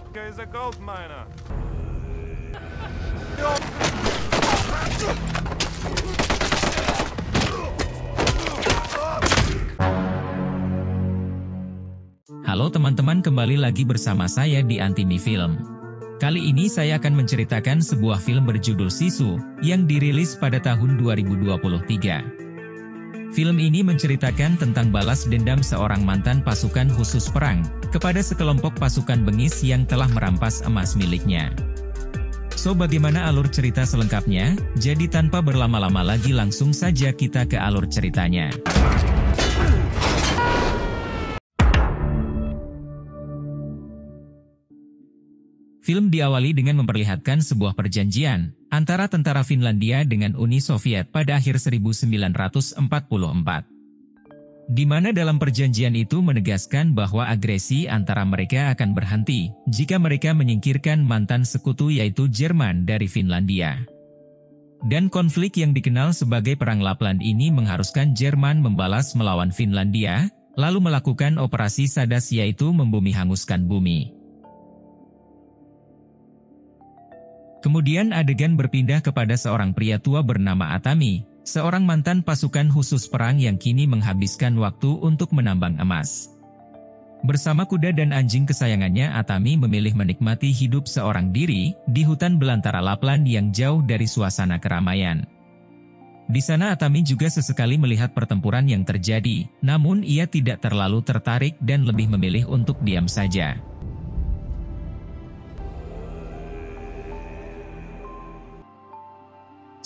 Kotka is a gold miner. Halo teman-teman, kembali lagi bersama saya di Antimi Film. Kali ini saya akan menceritakan sebuah film berjudul Sisu yang dirilis pada tahun 2023. Film ini menceritakan tentang balas dendam seorang mantan pasukan khusus perang kepada sekelompok pasukan bengis yang telah merampas emas miliknya. So, bagaimana alur cerita selengkapnya? Jadi tanpa berlama-lama lagi langsung saja kita ke alur ceritanya. Film diawali dengan memperlihatkan sebuah perjanjian antara tentara Finlandia dengan Uni Soviet pada akhir 1944. Di mana dalam perjanjian itu menegaskan bahwa agresi antara mereka akan berhenti jika mereka menyingkirkan mantan sekutu yaitu Jerman dari Finlandia. Dan konflik yang dikenal sebagai Perang Lapland ini mengharuskan Jerman membalas melawan Finlandia, lalu melakukan operasi Sadas yaitu membumi hanguskan bumi. Kemudian adegan berpindah kepada seorang pria tua bernama Atami, seorang mantan pasukan khusus perang yang kini menghabiskan waktu untuk menambang emas. Bersama kuda dan anjing kesayangannya, Atami memilih menikmati hidup seorang diri di hutan belantara Lapland yang jauh dari suasana keramaian. Di sana Atami juga sesekali melihat pertempuran yang terjadi, namun ia tidak terlalu tertarik dan lebih memilih untuk diam saja.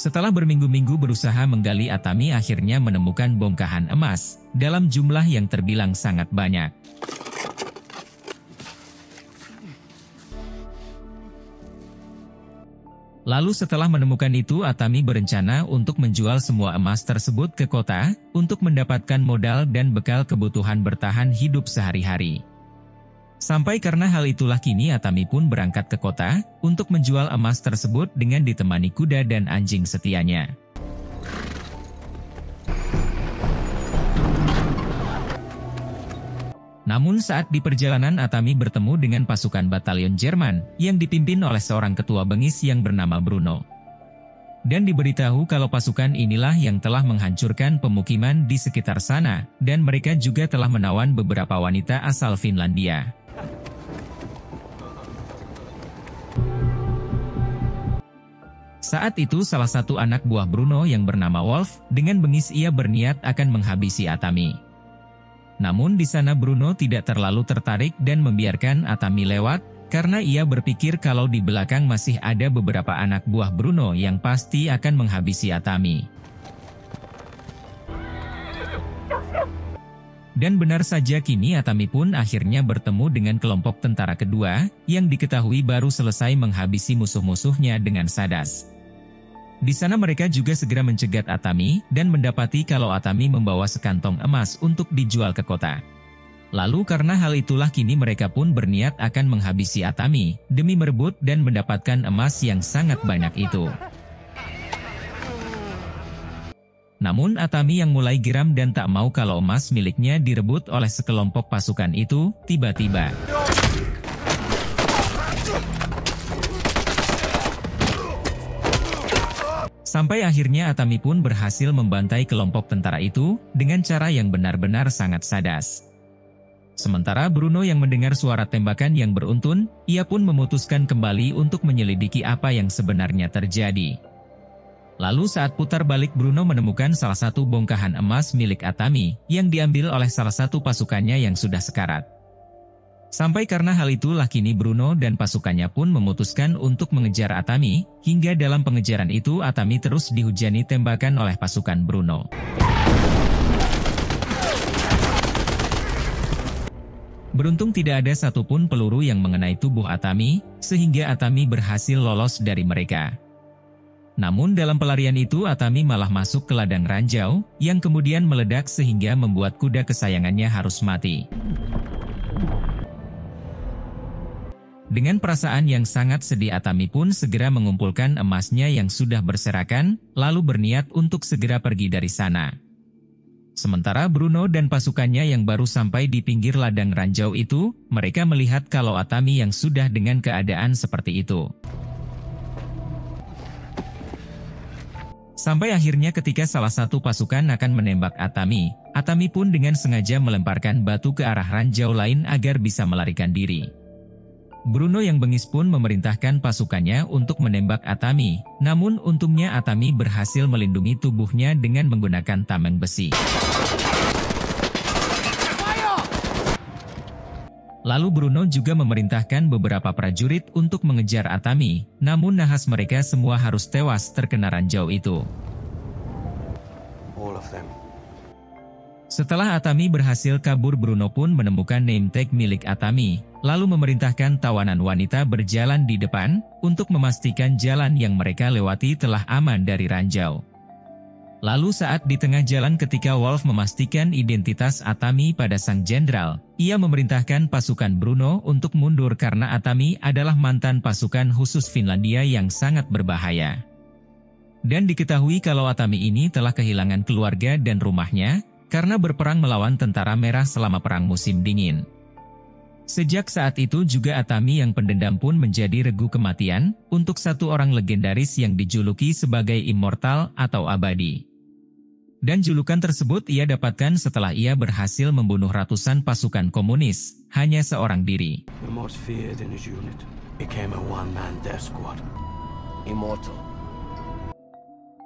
Setelah berminggu-minggu berusaha menggali, Atami akhirnya menemukan bongkahan emas dalam jumlah yang terbilang sangat banyak. Lalu setelah menemukan itu, Atami berencana untuk menjual semua emas tersebut ke kota untuk mendapatkan modal dan bekal kebutuhan bertahan hidup sehari-hari. Sampai karena hal itulah kini Atami pun berangkat ke kota untuk menjual emas tersebut dengan ditemani kuda dan anjing setianya. Namun saat di perjalanan Atami bertemu dengan pasukan batalion Jerman yang dipimpin oleh seorang ketua bengis yang bernama Bruno. Dan diberitahu kalau pasukan inilah yang telah menghancurkan pemukiman di sekitar sana dan mereka juga telah menawan beberapa wanita asal Finlandia. Saat itu salah satu anak buah Bruno yang bernama Wolf, dengan bengis ia berniat akan menghabisi Atami. Namun di sana Bruno tidak terlalu tertarik dan membiarkan Atami lewat, karena ia berpikir kalau di belakang masih ada beberapa anak buah Bruno yang pasti akan menghabisi Atami. Dan benar saja kini Atami pun akhirnya bertemu dengan kelompok tentara kedua, yang diketahui baru selesai menghabisi musuh-musuhnya dengan Sadas. Di sana mereka juga segera mencegat Atami dan mendapati kalau Atami membawa sekantong emas untuk dijual ke kota. Lalu karena hal itulah kini mereka pun berniat akan menghabisi Atami demi merebut dan mendapatkan emas yang sangat banyak itu. Namun Atami yang mulai geram dan tak mau kalau emas miliknya direbut oleh sekelompok pasukan itu, tiba-tiba sampai akhirnya Atami pun berhasil membantai kelompok tentara itu dengan cara yang benar-benar sangat sadas. Sementara Bruno yang mendengar suara tembakan yang beruntun, ia pun memutuskan kembali untuk menyelidiki apa yang sebenarnya terjadi. Lalu saat putar balik Bruno menemukan salah satu bongkahan emas milik Atami yang diambil oleh salah satu pasukannya yang sudah sekarat. Sampai karena hal itulah kini Bruno dan pasukannya pun memutuskan untuk mengejar Atami, hingga dalam pengejaran itu Atami terus dihujani tembakan oleh pasukan Bruno. Beruntung tidak ada satupun peluru yang mengenai tubuh Atami, sehingga Atami berhasil lolos dari mereka. Namun dalam pelarian itu Atami malah masuk ke ladang ranjau, yang kemudian meledak sehingga membuat kuda kesayangannya harus mati. Dengan perasaan yang sangat sedih Atami pun segera mengumpulkan emasnya yang sudah berserakan, lalu berniat untuk segera pergi dari sana. Sementara Bruno dan pasukannya yang baru sampai di pinggir ladang ranjau itu, mereka melihat kalau Atami yang sudah dengan keadaan seperti itu. Sampai akhirnya ketika salah satu pasukan akan menembak Atami, Atami pun dengan sengaja melemparkan batu ke arah ranjau lain agar bisa melarikan diri. Bruno yang bengis pun memerintahkan pasukannya untuk menembak Atami, namun untungnya Atami berhasil melindungi tubuhnya dengan menggunakan tameng besi. Lalu Bruno juga memerintahkan beberapa prajurit untuk mengejar Atami, namun nahas mereka semua harus tewas terkena ranjau itu. Setelah Atami berhasil kabur, Bruno pun menemukan name tag milik Atami, lalu memerintahkan tawanan wanita berjalan di depan, untuk memastikan jalan yang mereka lewati telah aman dari ranjau. Lalu saat di tengah jalan ketika Wolf memastikan identitas Atami pada sang jenderal, ia memerintahkan pasukan Bruno untuk mundur karena Atami adalah mantan pasukan khusus Finlandia yang sangat berbahaya. Dan diketahui kalau Atami ini telah kehilangan keluarga dan rumahnya, karena berperang melawan tentara merah selama perang musim dingin. Sejak saat itu juga Atami yang pendendam pun menjadi regu kematian untuk satu orang legendaris yang dijuluki sebagai immortal atau abadi. Dan julukan tersebut ia dapatkan setelah ia berhasil membunuh ratusan pasukan komunis, hanya seorang diri.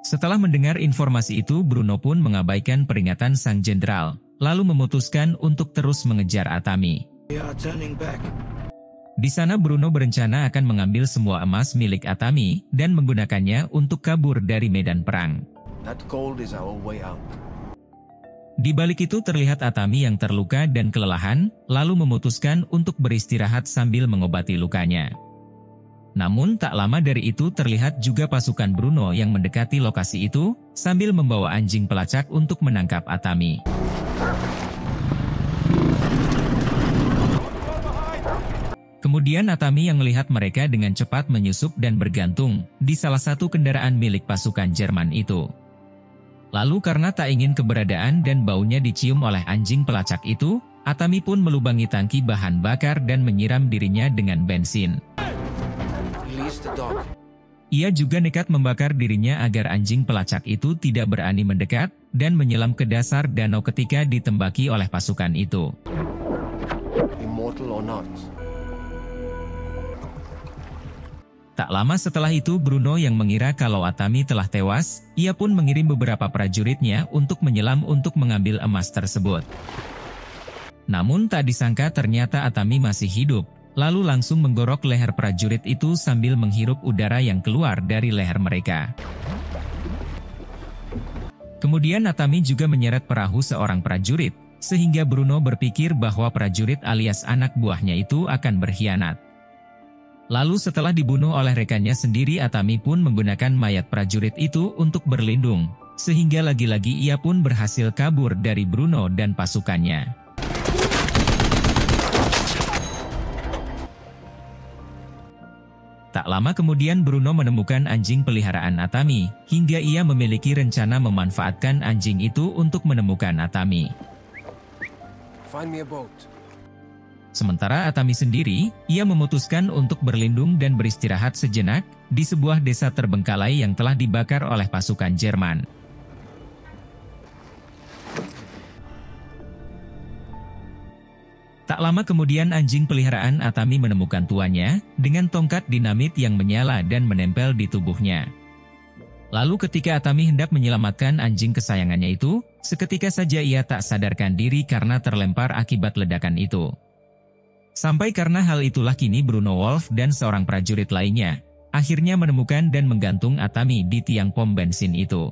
Setelah mendengar informasi itu, Bruno pun mengabaikan peringatan sang jenderal, lalu memutuskan untuk terus mengejar Atami. Di sana Bruno berencana akan mengambil semua emas milik Atami dan menggunakannya untuk kabur dari medan perang. Di balik itu terlihat Atami yang terluka dan kelelahan, lalu memutuskan untuk beristirahat sambil mengobati lukanya. Namun tak lama dari itu terlihat juga pasukan Bruno yang mendekati lokasi itu, sambil membawa anjing pelacak untuk menangkap Atami. Kemudian Atami yang melihat mereka dengan cepat menyusup dan bergantung di salah satu kendaraan milik pasukan Jerman itu. Lalu karena tak ingin keberadaan dan baunya dicium oleh anjing pelacak itu, Atami pun melubangi tangki bahan bakar dan menyiram dirinya dengan bensin. Ia juga nekat membakar dirinya agar anjing pelacak itu tidak berani mendekat dan menyelam ke dasar danau ketika ditembaki oleh pasukan itu. Tak lama setelah itu Bruno yang mengira kalau Atami telah tewas, ia pun mengirim beberapa prajuritnya untuk menyelam untuk mengambil emas tersebut. Namun tak disangka ternyata Atami masih hidup, lalu langsung menggorok leher prajurit itu sambil menghirup udara yang keluar dari leher mereka. Kemudian Atami juga menyeret perahu seorang prajurit, sehingga Bruno berpikir bahwa prajurit alias anak buahnya itu akan berkhianat. Lalu setelah dibunuh oleh rekannya sendiri, Atami pun menggunakan mayat prajurit itu untuk berlindung, sehingga lagi-lagi ia pun berhasil kabur dari Bruno dan pasukannya. Tak lama kemudian Bruno menemukan anjing peliharaan Atami, hingga ia memiliki rencana memanfaatkan anjing itu untuk menemukan Atami. Find me a boat. Sementara Atami sendiri, ia memutuskan untuk berlindung dan beristirahat sejenak di sebuah desa terbengkalai yang telah dibakar oleh pasukan Jerman. Tak lama kemudian anjing peliharaan Atami menemukan tuannya dengan tongkat dinamit yang menyala dan menempel di tubuhnya. Lalu ketika Atami hendak menyelamatkan anjing kesayangannya itu, seketika saja ia tak sadarkan diri karena terlempar akibat ledakan itu. Sampai karena hal itulah kini Bruno Wolf dan seorang prajurit lainnya akhirnya menemukan dan menggantung Atami di tiang pom bensin itu.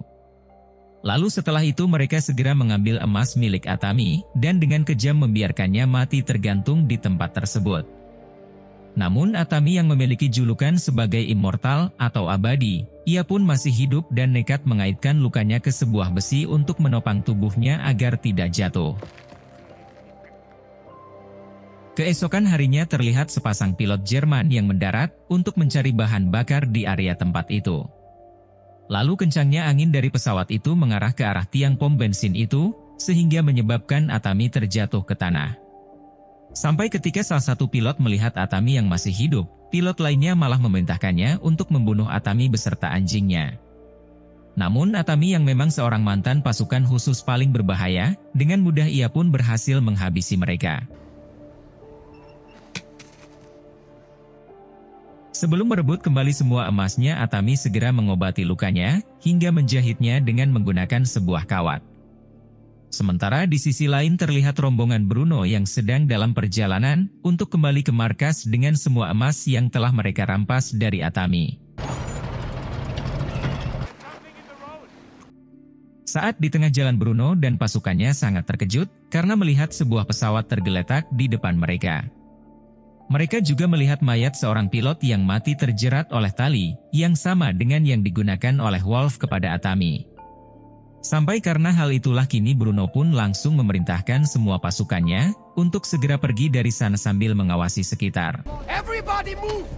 Lalu setelah itu mereka segera mengambil emas milik Atami dan dengan kejam membiarkannya mati tergantung di tempat tersebut. Namun Atami yang memiliki julukan sebagai immortal atau abadi, ia pun masih hidup dan nekat mengaitkan lukanya ke sebuah besi untuk menopang tubuhnya agar tidak jatuh. Keesokan harinya terlihat sepasang pilot Jerman yang mendarat untuk mencari bahan bakar di area tempat itu. Lalu kencangnya angin dari pesawat itu mengarah ke arah tiang pom bensin itu, sehingga menyebabkan Atami terjatuh ke tanah. Sampai ketika salah satu pilot melihat Atami yang masih hidup, pilot lainnya malah memerintahkannya untuk membunuh Atami beserta anjingnya. Namun Atami yang memang seorang mantan pasukan khusus paling berbahaya, dengan mudah ia pun berhasil menghabisi mereka. Sebelum merebut kembali semua emasnya, Atami segera mengobati lukanya, hingga menjahitnya dengan menggunakan sebuah kawat. Sementara di sisi lain terlihat rombongan Bruno yang sedang dalam perjalanan untuk kembali ke markas dengan semua emas yang telah mereka rampas dari Atami. Saat di tengah jalan, Bruno dan pasukannya sangat terkejut karena melihat sebuah pesawat tergeletak di depan mereka. Mereka juga melihat mayat seorang pilot yang mati terjerat oleh tali, yang sama dengan yang digunakan oleh Wolf kepada Atami. Sampai karena hal itulah kini Bruno pun langsung memerintahkan semua pasukannya untuk segera pergi dari sana sambil mengawasi sekitar. Everybody move!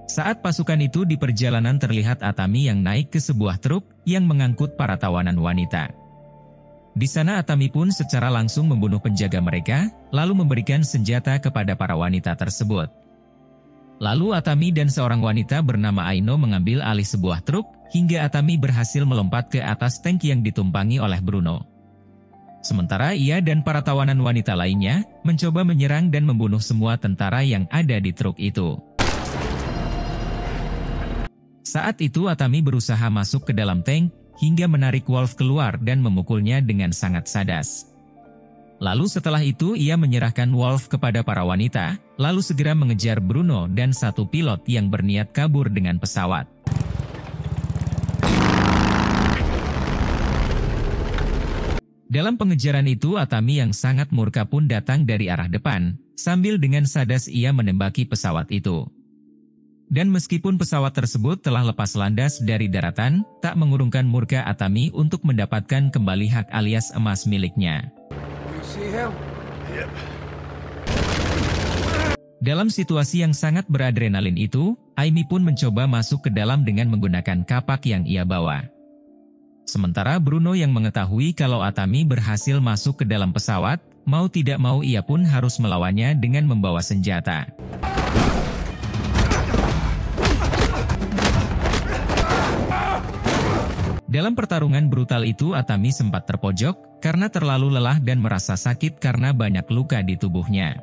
Saat pasukan itu di perjalanan terlihat Atami yang naik ke sebuah truk yang mengangkut para tawanan wanita. Di sana Atami pun secara langsung membunuh penjaga mereka, lalu memberikan senjata kepada para wanita tersebut. Lalu Atami dan seorang wanita bernama Aino mengambil alih sebuah truk, hingga Atami berhasil melompat ke atas tank yang ditumpangi oleh Bruno. Sementara ia dan para tawanan wanita lainnya mencoba menyerang dan membunuh semua tentara yang ada di truk itu. Saat itu Atami berusaha masuk ke dalam tank, hingga menarik Wolf keluar dan memukulnya dengan sangat sadas. Lalu setelah itu ia menyerahkan Wolf kepada para wanita, lalu segera mengejar Bruno dan satu pilot yang berniat kabur dengan pesawat. Dalam pengejaran itu Atami yang sangat murka pun datang dari arah depan, sambil dengan sadas ia menembaki pesawat itu. Dan meskipun pesawat tersebut telah lepas landas dari daratan, tak mengurungkan murka Atami untuk mendapatkan kembali hak alias emas miliknya. Dalam situasi yang sangat beradrenalin itu, Aimi pun mencoba masuk ke dalam dengan menggunakan kapak yang ia bawa. Sementara Bruno yang mengetahui kalau Atami berhasil masuk ke dalam pesawat, mau tidak mau ia pun harus melawannya dengan membawa senjata. Dalam pertarungan brutal itu Atami sempat terpojok karena terlalu lelah dan merasa sakit karena banyak luka di tubuhnya.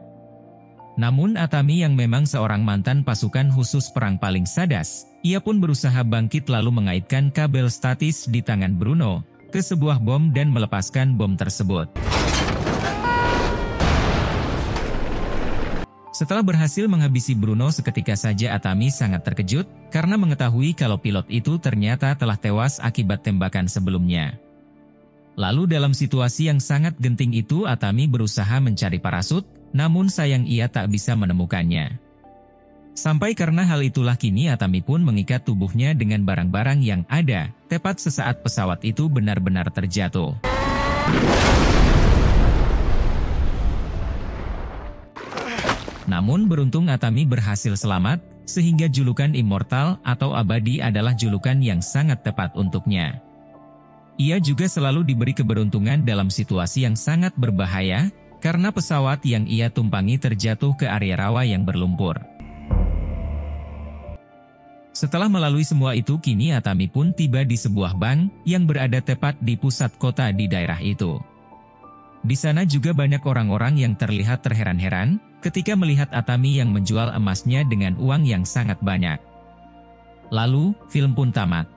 Namun Atami yang memang seorang mantan pasukan khusus perang paling sadas, ia pun berusaha bangkit lalu mengaitkan kabel statis di tangan Bruno ke sebuah bom dan melepaskan bom tersebut. Setelah berhasil menghabisi Bruno seketika saja Atami sangat terkejut karena mengetahui kalau pilot itu ternyata telah tewas akibat tembakan sebelumnya. Lalu dalam situasi yang sangat genting itu Atami berusaha mencari parasut, namun sayang ia tak bisa menemukannya. Sampai karena hal itulah kini Atami pun mengikat tubuhnya dengan barang-barang yang ada, tepat sesaat pesawat itu benar-benar terjatuh. Namun beruntung Atami berhasil selamat, sehingga julukan immortal atau abadi adalah julukan yang sangat tepat untuknya. Ia juga selalu diberi keberuntungan dalam situasi yang sangat berbahaya, karena pesawat yang ia tumpangi terjatuh ke area rawa yang berlumpur. Setelah melalui semua itu kini Atami pun tiba di sebuah bank yang berada tepat di pusat kota di daerah itu. Di sana juga banyak orang-orang yang terlihat terheran-heran ketika melihat Atami yang menjual emasnya dengan uang yang sangat banyak. Lalu, film pun tamat.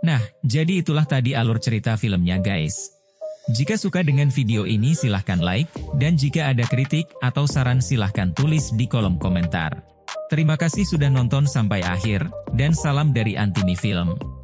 Nah, jadi itulah tadi alur cerita filmnya guys. Jika suka dengan video ini silahkan like, dan jika ada kritik atau saran silahkan tulis di kolom komentar. Terima kasih sudah nonton sampai akhir, dan salam dari Antimi Film.